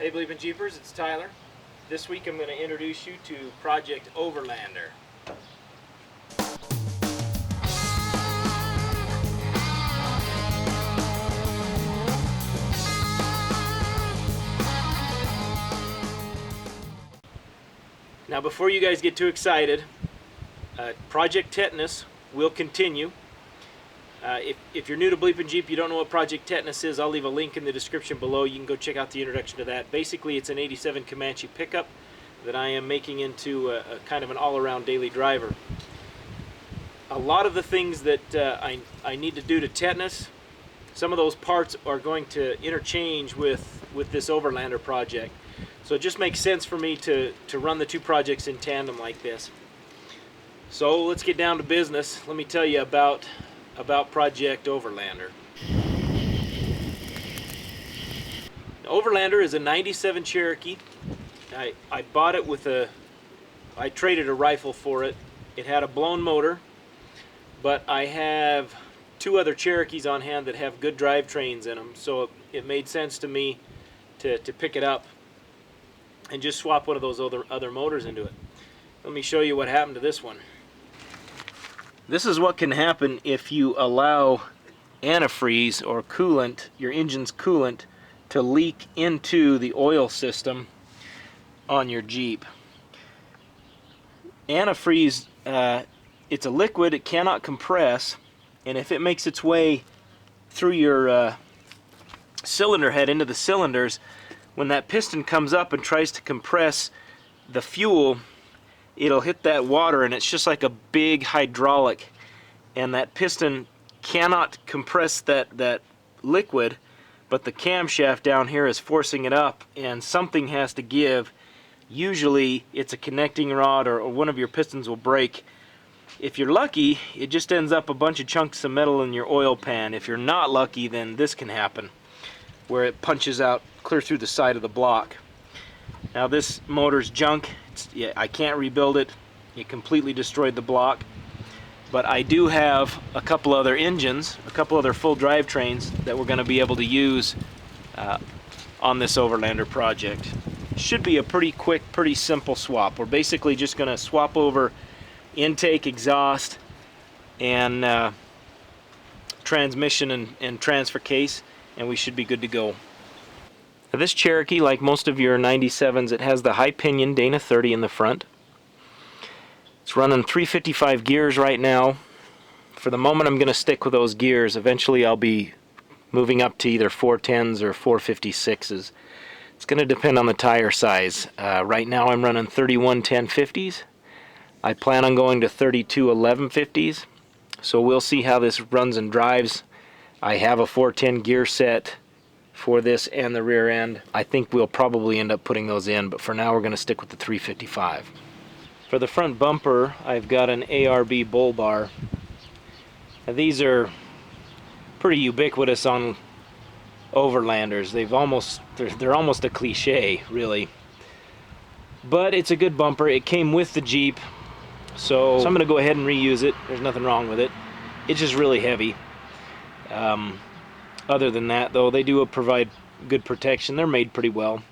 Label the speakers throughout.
Speaker 1: Hey BleepinJeepers, it's Tyler. This week I'm going to introduce you to Project Overlander. Now before you guys get too excited, Project Tetanus will continue. If you're new to BleepinJeep, you don't know what Project Tetanus is, I'll leave a link in the description below. You can go check out the introduction to that. Basically, it's an 87 Comanche pickup that I am making into a kind of an all-around daily driver. A lot of the things that I need to do to Tetanus, some of those parts are going to interchange with this Overlander project. So it just makes sense for me to run the two projects in tandem like this. So let's get down to business. Let me tell you about Project Overlander. Overlander is a 97 Cherokee. I bought it with I traded a rifle for it. It had a blown motor, but I have two other Cherokees on hand that have good drivetrains in them, so it made sense to me to pick it up and just swap one of those other motors into it. Let me show you what happened to this one. This is what can happen if you allow antifreeze or coolant, your engine's coolant, to leak into the oil system on your Jeep. Antifreeze, it's a liquid, it cannot compress, and if it makes its way through your cylinder head into the cylinders, when that piston comes up and tries to compress the fuel, it'll hit that water, and it's just like a big hydraulic, and that piston cannot compress that liquid, but the camshaft down here is forcing it up, and something has to give. Usually it's a connecting rod or one of your pistons will break. If you're lucky, it just ends up a bunch of chunks of metal in your oil pan. If you're not lucky, then this can happen, where it punches out clear through the side of the block. Now this motor's junk. I can't rebuild it. It completely destroyed the block. But I do have a couple other engines, a couple other full drivetrains that we're going to be able to use on this Overlander project. Should be a pretty quick, pretty simple swap. We're basically just going to swap over intake, exhaust, and transmission and transfer case, and we should be good to go. Now this Cherokee, like most of your 97s, it has the high pinion Dana 30 in the front. It's running 355 gears right now. For the moment I'm going to stick with those gears. Eventually I'll be moving up to either 410s or 456s. It's going to depend on the tire size. Right now I'm running 31 1050s. I plan on going to 32 1150s. So we'll see how this runs and drives. I have a 410 gear set for this and the rear end. I think we'll probably end up putting those in, but for now we're going to stick with the 355. For the front bumper, I've got an ARB bull bar. Now, these are pretty ubiquitous on Overlanders. They're almost a cliche, really. But it's a good bumper. It came with the Jeep, so I'm going to go ahead and reuse it. There's nothing wrong with it. It's just really heavy. Other than that, though, they do provide good protection. They're made pretty well.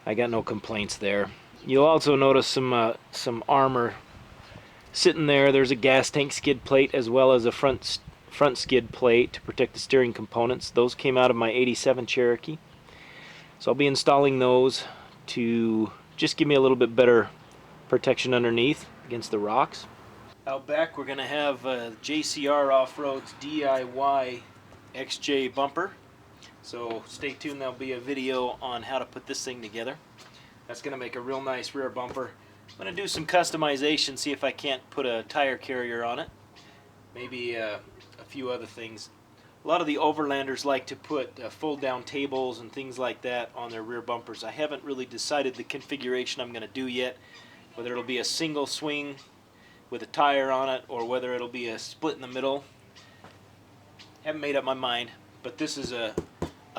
Speaker 1: I got no complaints there. You'll also notice some armor sitting there. There's a gas tank skid plate as well as a front skid plate to protect the steering components. Those came out of my 87 Cherokee. So I'll be installing those to just give me a little bit better protection underneath against the rocks. Out back we're going to have JCR Off-Road's DIY XJ bumper, so stay tuned. There'll be a video on how to put this thing together. That's going to make a real nice rear bumper. I'm going to do some customization, see if I can't put a tire carrier on it, maybe a few other things. A lot of the Overlanders like to put fold down tables and things like that on their rear bumpers. I haven't really decided the configuration I'm going to do yet, whether it'll be a single swing with a tire on it or whether it'll be a split in the middle. Haven't made up my mind, but this is a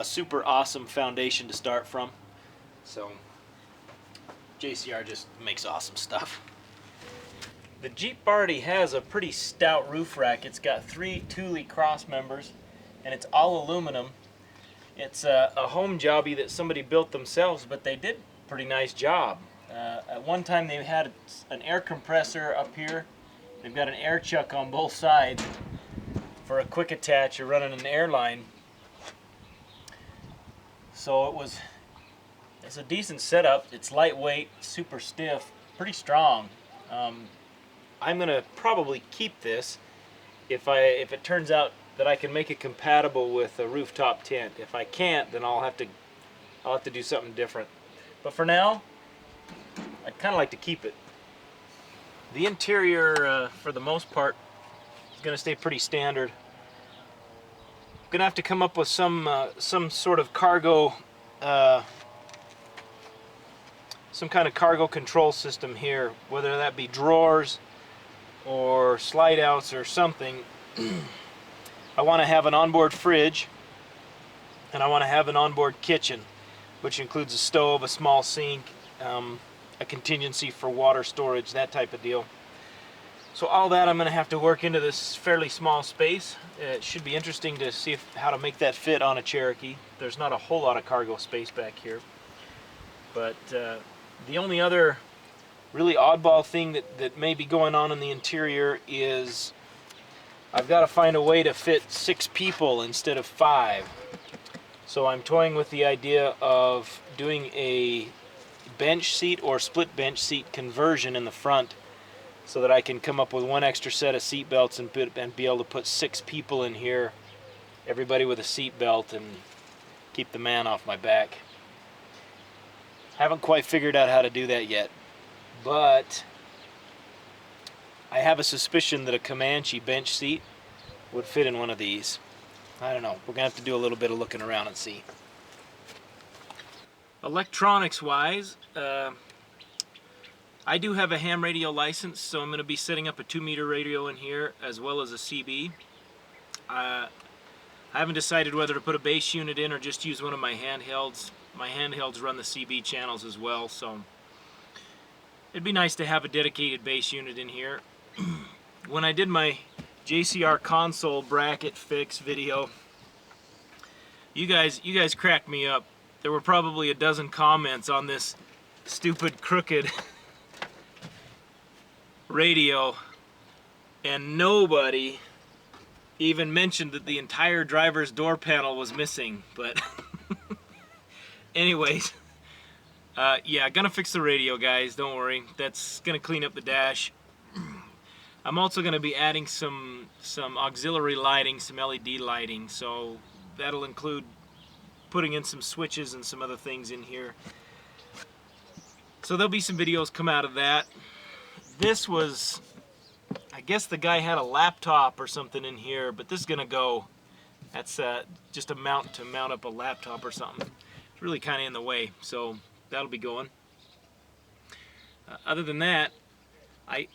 Speaker 1: super awesome foundation to start from. So JCR just makes awesome stuff. The Jeep already has a pretty stout roof rack. It's got 3 Thule cross members, and it's all aluminum. It's a home jobby that somebody built themselves, but they did a pretty nice job. At one time they had an air compressor up here. They've got an air chuck on both sides for a quick attach. You're running an air line. So it's a decent setup. It's lightweight, super stiff, pretty strong. I'm gonna probably keep this if it turns out that I can make it compatible with a rooftop tent. If I can't, then I'll have to do something different. But for now, I'd kind of like to keep it. The interior, for the most part, is gonna stay pretty standard. I'm gonna have to come up with some sort of cargo, some kind of cargo control system here, whether that be drawers or slide outs or something. I want to have an onboard fridge, and I want to have an onboard kitchen, which includes a stove, a small sink, a contingency for water storage, that type of deal. So all that I'm going to have to work into this fairly small space. It should be interesting to see how to make that fit on a Cherokee. There's not a whole lot of cargo space back here. But the only other really oddball thing that may be going on in the interior is I've got to find a way to fit 6 people instead of 5. So I'm toying with the idea of doing a bench seat or split bench seat conversion in the front, so that I can come up with one extra set of seat belts and be able to put 6 people in here, everybody with a seat belt, and keep the man off my back. Haven't quite figured out how to do that yet, but I have a suspicion that a Comanche bench seat would fit in one of these. I don't know. We're going to have to do a little bit of looking around and see. Electronics wise, I do have a ham radio license, so I'm going to be setting up a 2-meter radio in here as well as a CB. I haven't decided whether to put a base unit in or just use one of my handhelds. My handhelds run the CB channels as well, so it'd be nice to have a dedicated base unit in here. When I did my JCR console bracket fix video, you guys cracked me up. There were probably a dozen comments on this stupid crooked radio, and nobody even mentioned that the entire driver's door panel was missing. But anyways, yeah, gonna fix the radio, guys, don't worry. That's gonna clean up the dash. I'm also gonna be adding some auxiliary lighting, some LED lighting, so that'll include putting in some switches and some other things in here. So there'll be some videos come out of that. This was, I guess the guy had a laptop or something in here, but this is gonna go. That's just a mount to mount up a laptop or something. It's really kind of in the way, so that'll be going. Other than that, I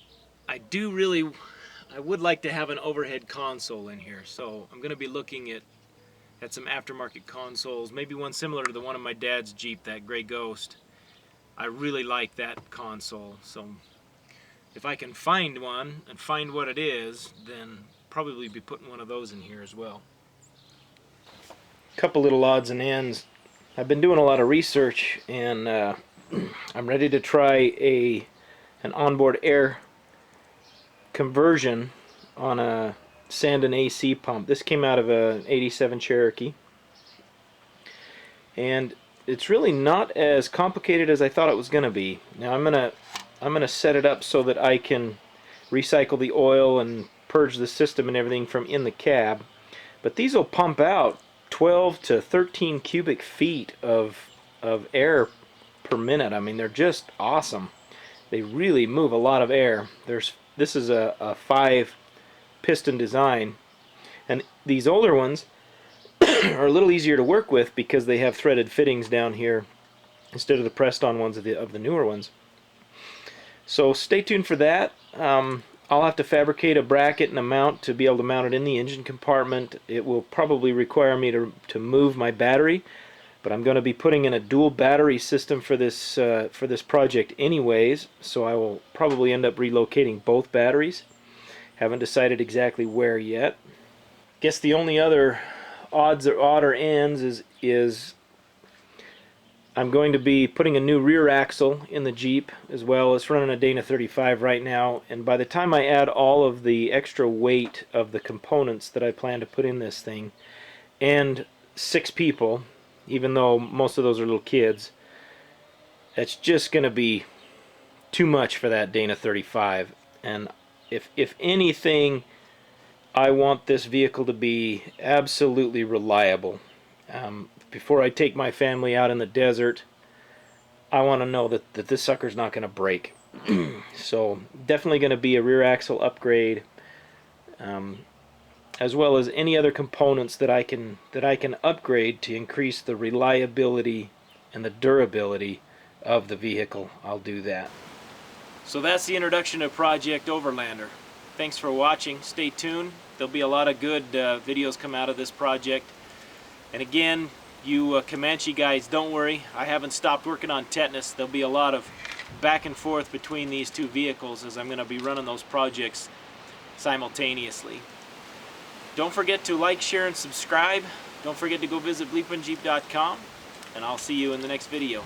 Speaker 1: would like to have an overhead console in here, so I'm gonna be looking at some aftermarket consoles, maybe one similar to the one of my dad's Jeep, that Gray Ghost. I really like that console, so if I can find one and find what it is, then probably be putting one of those in here as well. Couple little odds and ends. I've been doing a lot of research, and I'm ready to try an onboard air conversion on a Sandon AC pump. This came out of an '87 Cherokee, and it's really not as complicated as I thought it was going to be. Now I'm gonna set it up so that I can recycle the oil and purge the system and everything from in the cab. But these will pump out 12 to 13 cubic feet of air per minute. I mean, they're just awesome. They really move a lot of air. This is a 5 piston design, and these older ones are a little easier to work with because they have threaded fittings down here instead of the pressed on ones of the newer ones. So stay tuned for that. I'll have to fabricate a bracket and a mount to be able to mount it in the engine compartment. It will probably require me to move my battery, but I'm going to be putting in a dual battery system for this project anyways, so I will probably end up relocating both batteries. Haven't decided exactly where yet. Guess the only other odds or odder ends is I'm going to be putting a new rear axle in the Jeep as well. It's running a Dana 35 right now, and by the time I add all of the extra weight of the components that I plan to put in this thing, and 6 people, even though most of those are little kids, it's just going to be too much for that Dana 35. And if anything, I want this vehicle to be absolutely reliable. Before I take my family out in the desert, I want to know that this sucker's not going to break. So definitely going to be a rear axle upgrade, as well as any other components that I can upgrade to increase the reliability and the durability of the vehicle. I'll do that. So that's the introduction to Project Overlander. Thanks for watching. Stay tuned. There'll be a lot of good videos come out of this project. And again, you Comanche guys, don't worry. I haven't stopped working on Tetanus. There'll be a lot of back and forth between these two vehicles as I'm going to be running those projects simultaneously. Don't forget to like, share, and subscribe. Don't forget to go visit BleepinJeep.com, and I'll see you in the next video.